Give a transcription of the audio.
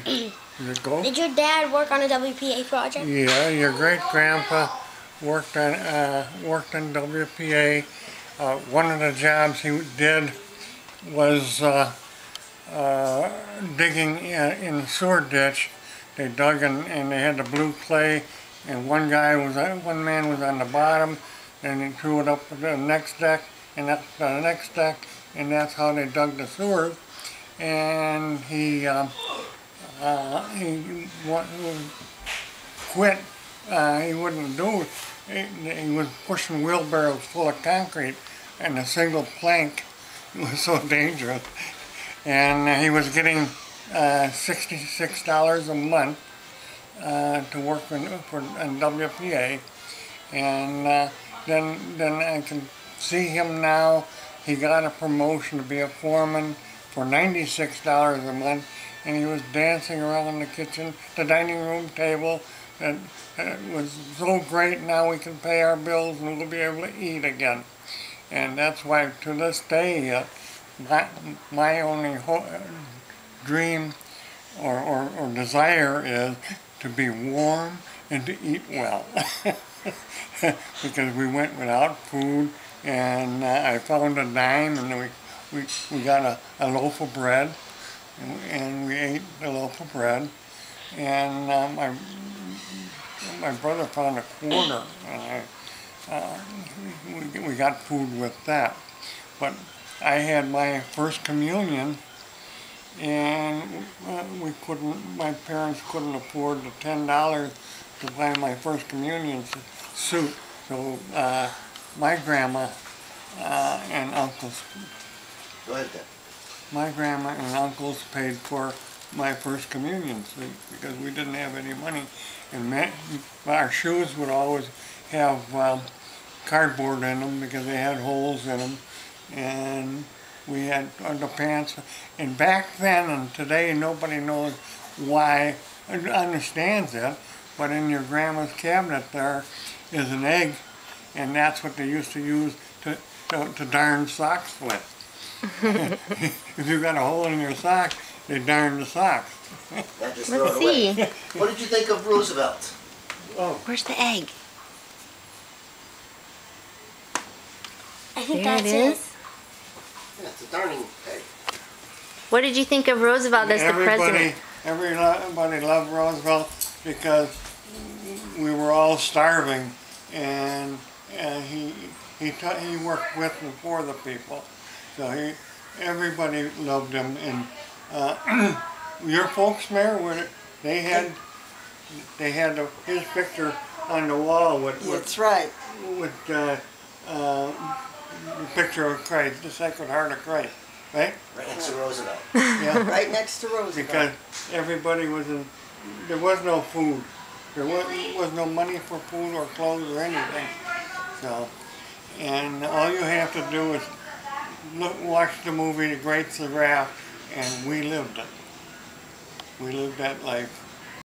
Did your dad work on a WPA project? Yeah, your great-grandpa worked on WPA. One of the jobs he did was digging in the sewer ditch. They dug and they had the blue clay, and one man was on the bottom, and he threw it up to the next deck, and up to the next deck, and that's how they dug the sewers. And he quit. He wouldn't do it. He was pushing wheelbarrows full of concrete, and a single plank. It was so dangerous. And he was getting $66 a month to work on WPA. And then I can see him now. He got a promotion to be a foreman for $96 a month, and he was dancing around the kitchen, the dining room table. It was so great. Now we can pay our bills and we'll be able to eat again. And that's why to this day, my only dream or desire is to be warm and to eat well. Because we went without food, and I found a dime, and we got a loaf of bread, and we ate the loaf of bread. And my brother found a quarter, and we got food with that. But I had my first communion, and my parents couldn't afford the $10 to buy my first communion suit. So my grandma and uncles, Go ahead, then. my grandma and uncles paid for my first communion suit because we didn't have any money. And our shoes would always have cardboard in them because they had holes in them. And we had the pants. And back then and today, nobody knows why, understands it, but in your grandma's cabinet there is an egg, and that's what they used to use to darn socks with. If you got a hole in your sock, they darn the socks. Let's see. What did you think of Roosevelt? Oh. Where's the egg? I think There that's it is. Yeah, it's a darning egg. What did you think of Roosevelt as the president? Everybody loved Roosevelt because we were all starving, and he worked with and for the people. So everybody loved him. And your folks, Mayor, they had his picture on the wall with That's right. with the picture of Christ, the Sacred Heart of Christ, right? Right next to Roosevelt. Yeah. Right next to Roosevelt. Because everybody was there was no food. There was no money for food or clothes or anything. So, and all you have to do is watch the movie The Great Giraffe, and we lived it. We lived that life.